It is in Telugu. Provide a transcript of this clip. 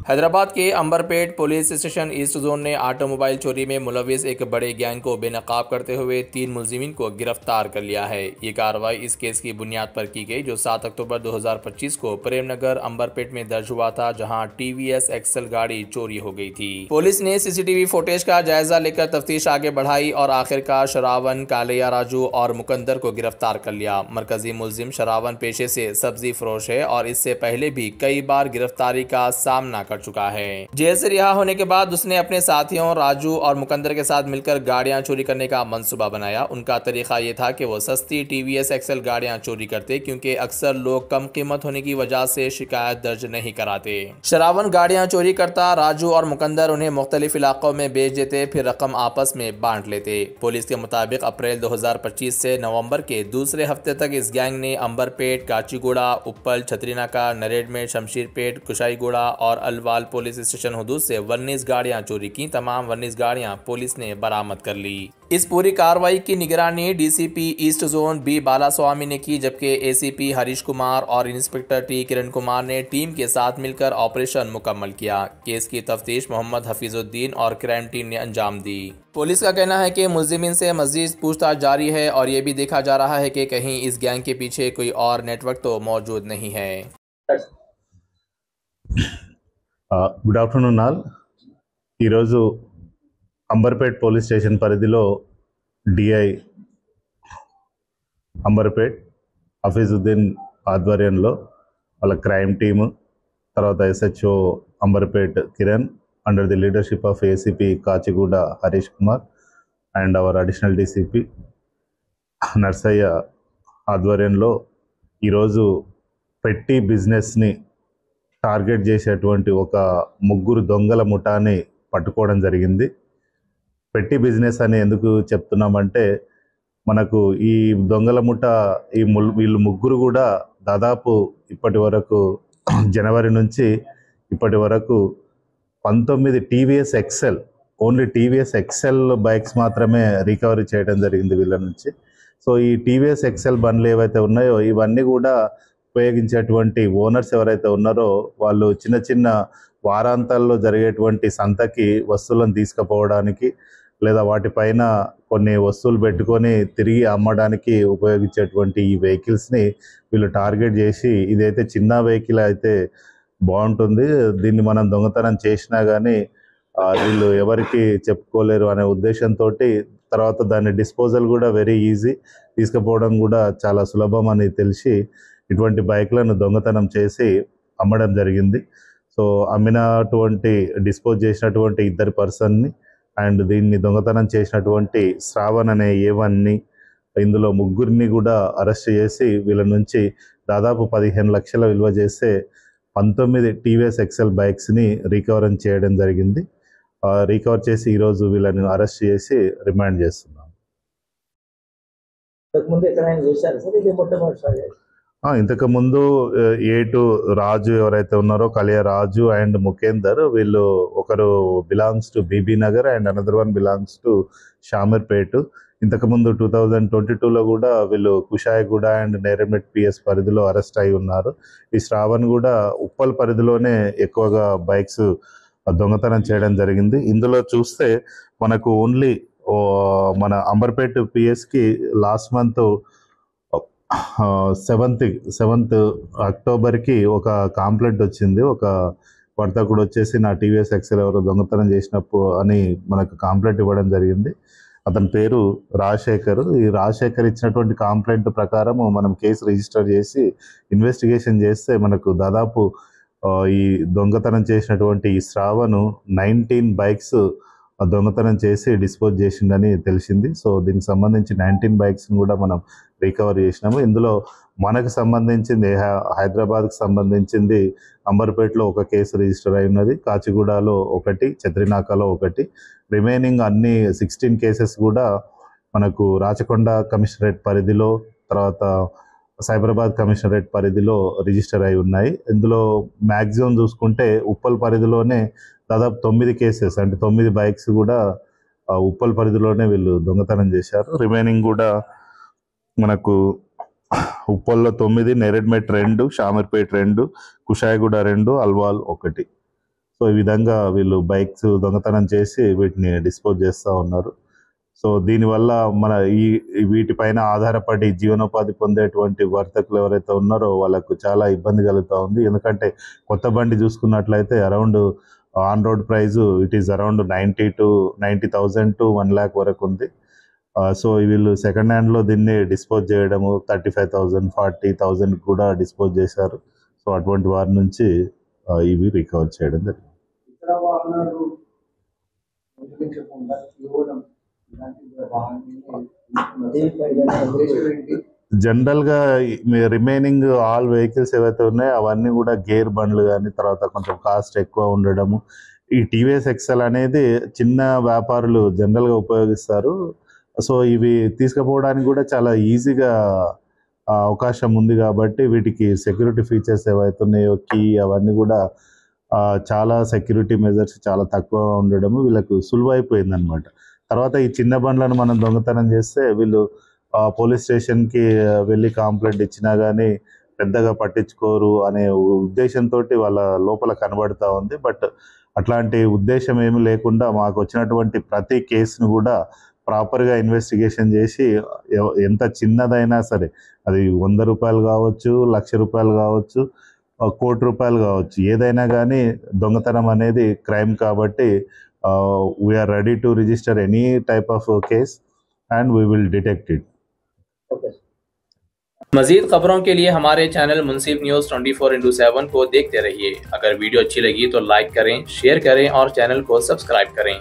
हैदराबाद के Amberpet police station east zone ने ऑटोमोबाइल चोरी में मुलविस एक बड़े गैंग को बेनकाब करते हुए 3 मुलजिमीन को गिरफ्तार कर लिया है। ये कार्रवाई इस केस की बुनियाद पर की गई जो 7 अक्टूबर 2025 को प्रेमनगर अंबरपेट में दर्ज हुआ था, जहां टीवीएस एक्सल गाड़ी चोरी हो गई थी। पुलिस ने सीसीटीवी फुटेज का जायजा लेकर तफ्तीश आगे बढ़ाई और आखिरकार शरावन, कालिया राजू और मुकंदर को गिरफ्तार कर लिया। मरकजी मुलजिम शरावन पेशे से सब्जी फरोश है और इससे पहले भी कई बार गिरफ्तारी का सामना कर चुका है। जेल से रिहा होने के बाद उसने अपने साथियों राजू और मुकंदर के साथ मिलकर गाड़ियां चोरी करने का मंसूबा बनाया। उनका तरीका ये था कि वो सस्ती टीवीएस एक्सल गाड़ियां चोरी करते, क्योंकि अक्सर लोग कम कीमत होने की वजह से शिकायत दर्ज नहीं कराते। शरावन गाड़ियां चोरी करता, राजू और मुकंदर उन्हें मुख्तलिफ इलाकों में बेच देते, फिर रकम आपस में बांट लेते। पुलिस के मुताबिक अप्रैल 2025 से नवंबर के दूसरे हफ्ते तक इस गैंग ने अंबरपेट, काचीगुड़ा, उप्पल, छतरीनाका, नरेडमेट, शमशीरपेट, कुशाईगुड़ा और अलवाल पुलिस स्टेशन हदूद से 19 गाड़ियां चोरी की। तमाम 19 गाड़ियां पुलिस ने बरामद कर ली। इस पूरी कार्रवाई की निगरानी DCP east zone B Balaswamy ने की, जबकि एसीपी हरीश कुमार और इंस्पेक्टर टी किरण कुमार ने टीम के साथ मिलकर ऑपरेशन मुकम्मल किया। केस की तफ्तीश मोहम्मद हफीजुद्दीन और क्राइम टीम ने अंजाम दी। पुलिस का कहना है कि मुलजिमीन से मजीद पूछताछ जारी है और ये भी देखा जा रहा है कि कहीं इस गैंग के पीछे कोई और नेटवर्क तो मौजूद नहीं है। Good afternoon all. ఈరోజు అంబర్పేట్ పోలీస్ స్టేషన్ పరిధిలో డిఐ అంబర్పేట్ హఫీజుద్దీన్ ఆధ్వర్యంలో వాళ్ళ క్రైమ్ టీము, తర్వాత SHO Amberpet Kiran under the leadership of ACP Kachiguda Harish Kumar and our additional DCP Narsaiah ఆధ్వర్యంలో ఈరోజు పెట్టి బిజినెస్ని టార్గెట్ చేసేటువంటి ఒక ముగ్గురు దొంగల ముఠాని పట్టుకోవడం జరిగింది. పెట్టి బిజినెస్ అని ఎందుకు చెప్తున్నామంటే, మనకు ఈ దొంగల ముఠ వీళ్ళు ముగ్గురు కూడా దాదాపు ఇప్పటి వరకు జనవరి నుంచి ఇప్పటి వరకు 19 TVS Excel, only TVS Excel bikes మాత్రమే రికవరీ చేయడం జరిగింది వీళ్ళ నుంచి. సో ఈ టీవీఎస్ ఎక్సెల్ బండ్లు ఏవైతే ఉన్నాయో ఇవన్నీ కూడా ఉపయోగించేటువంటి ఓనర్స్ ఎవరైతే ఉన్నారో వాళ్ళు చిన్న చిన్న వారాంతాల్లో జరిగేటువంటి సంతకి వస్తువులను తీసుకుపోవడానికి లేదా వాటిపైన కొన్ని వస్తువులు పెట్టుకొని తిరిగి అమ్మడానికి ఉపయోగించేటువంటి ఈ వెహికల్స్ని వీళ్ళు టార్గెట్ చేసి, ఇదైతే చిన్న వెహికల్ అయితే బాగుంటుంది, దీన్ని మనం దొంగతనం చేసినా కానీ వీళ్ళు ఎవరికి చెప్పుకోలేరు అనే ఉద్దేశంతో, తర్వాత దాని డిస్పోజల్ కూడా వెరీ ఈజీ, తీసుకుపోవడం కూడా చాలా సులభం అని తెలిసి ఇటువంటి బైక్లను దొంగతనం చేసి అమ్మడం జరిగింది. సో అమ్మినటువంటి డిస్పోజ్ చేసినటువంటి ఇద్దరు పర్సన్ని అండ్ దీన్ని దొంగతనం చేసినటువంటి శ్రావణ్ అనే ఏవన్ని, ఇందులో ముగ్గురిని కూడా అరెస్ట్ చేసి వీళ్ళ నుంచి దాదాపు 15 లక్షల విలువ చేసే 19 టీవీఎస్ ఎక్సెల్ బైక్స్ని రికవర్ చేయడం జరిగింది. రికవర్ చేసి ఈరోజు వీళ్ళని అరెస్ట్ చేసి రిమాండ్ చేస్తున్నాం. ఇంతకుముందు ఏటు రాజు ఎవరైతే ఉన్నారో, కలియా రాజు అండ్ ముకేందర్, వీళ్ళు ఒకరు belongs to Bibinagar and another one belongs to Shamirpet. ఇంతకుముందు 2022లో కూడా వీళ్ళు కుషాయిగూడ అండ్ నేరమెట్ పిఎస్ పరిధిలో అరెస్ట్ అయి ఉన్నారు. ఈ శ్రావణ్ కూడా ఉప్పల్ పరిధిలోనే ఎక్కువగా బైక్స్ దొంగతనం చేయడం జరిగింది. ఇందులో చూస్తే మనకు ఓన్లీ మన అంబర్పేట్ పిఎస్కి లాస్ట్ మంత్ 7th అక్టోబర్కి ఒక కంప్లైంట్ వచ్చింది. ఒక వర్తకుడు వచ్చేసి నా టీవీఎస్ ఎక్సెల్ ఎవరు దొంగతనం చేసినప్పుడు అని మనకు కంప్లైంట్ ఇవ్వడం జరిగింది. అతని పేరు రాజశేఖర్. ఈ రాజశేఖర్ ఇచ్చినటువంటి కంప్లైంట్ ప్రకారం మనం కేసు రిజిస్టర్ చేసి ఇన్వెస్టిగేషన్ చేస్తే మనకు దాదాపు ఈ దొంగతనం చేసినటువంటి ఈ శ్రావణ్ 19 బైక్స్ దొంగతనం చేసి డిస్పోజ్ చేసిందని తెలిసింది. సో దీనికి సంబంధించి 19 బైక్స్ని కూడా మనం రికవర్ చేసినాము. ఇందులో మనకు సంబంధించింది హైదరాబాద్కి సంబంధించింది అంబర్పేట్లో ఒక కేసు రిజిస్టర్ అయి ఉన్నది, కాచిగూడలో ఒకటి, చత్రినాకాలో ఒకటి. రిమైనింగ్ అన్ని 16 కేసెస్ కూడా మనకు రాచకొండ కమిషనరేట్ పరిధిలో, తర్వాత సైబరాబాద్ కమిషనరేట్ పరిధిలో రిజిస్టర్ అయి ఉన్నాయి. ఇందులో మ్యాక్సిమం చూసుకుంటే ఉప్పల్ పరిధిలోనే దాదాపు 9 కేసెస్, అంటే 9 బైక్స్ కూడా ఉప్పల్ పరిధిలోనే వీళ్ళు దొంగతనం చేశారు. రిమైనింగ్ కూడా మనకు ఉప్పల్లో 9, నేరెడ్మెట్ 2, షామీర్పేట్ 2, కుషాయిగూడ 2, అల్వాల్ 1. సో ఈ విధంగా వీళ్ళు బైక్స్ దొంగతనం చేసి వీటిని డిస్పోజ్ చేస్తూ ఉన్నారు. సో దీనివల్ల మన వీటిపైన ఆధారపడి జీవనోపాధి పొందేటువంటి వర్తకులు ఎవరైతే ఉన్నారో వాళ్ళకు చాలా ఇబ్బంది కలుగుతూ ఉంది. ఎందుకంటే కొత్త బండి చూసుకున్నట్లయితే around on road price it is around 90,000 to 1 lakh వరకు ఉంది. సో వీళ్ళు సెకండ్ హ్యాండ్లో దీన్ని డిస్పోజ్ చేయడము 35,000 40,000 కూడా డిస్పోజ్ చేశారు. సో అటువంటి వారి నుంచి ఇవి రికవర్ చేయడం జరిగింది. జనరల్గా రిమైనింగ్ ఆల్ వెహికల్స్ ఏవైతే ఉన్నాయో అవన్నీ కూడా గేర్ బండ్లు కానీ, తర్వాత కొంచెం కాస్ట్ ఎక్కువ ఉండడము. ఈ టీవీఎస్ ఎక్సెల్ అనేది చిన్న వ్యాపారులు జనరల్గా ఉపయోగిస్తారు. సో ఇవి తీసుకుపోవడానికి కూడా చాలా ఈజీగా అవకాశం ఉంది కాబట్టి వీటికి సెక్యూరిటీ ఫీచర్స్ ఏవైతే ఉన్నాయో కీ అవన్నీ కూడా చాలా సెక్యూరిటీ మెజర్స్ చాలా తక్కువ ఉండడము వీళ్ళకు సులువైపోయింది అనమాట. తర్వాత ఈ చిన్న బండ్లను మనం దొంగతనం చేస్తే వీళ్ళు పోలీస్ స్టేషన్కి వెళ్ళి కంప్లైంట్ ఇచ్చినా కానీ పెద్దగా పట్టించుకోరు అనే ఉద్దేశంతో వాళ్ళ లోపల కనబడుతూ ఉంది. బట్ అట్లాంటి ఉద్దేశం ఏమి లేకుండా మాకు వచ్చినటువంటి ప్రతి కేసును కూడా ప్రాపర్గా ఇన్వెస్టిగేషన్ చేసి ఎంత చిన్నదైనా సరే, అది 100 రూపాయలు కావచ్చు, 1,00,000 రూపాయలు కావచ్చు, 1,00,00,000 రూపాయలు కావచ్చు, ఏదైనా కానీ దొంగతనం అనేది క్రైమ్ కాబట్టి we are ready to register any type of case and we will detect it. मजीद खबरों के लिए हमारे चैनल मुंसिफ न्यूज़ 24/7 को देखते रहिए। अगर वीडियो अच्छी लगी तो लाइक करें, शेयर करें और चैनल को सब्सक्राइब करें।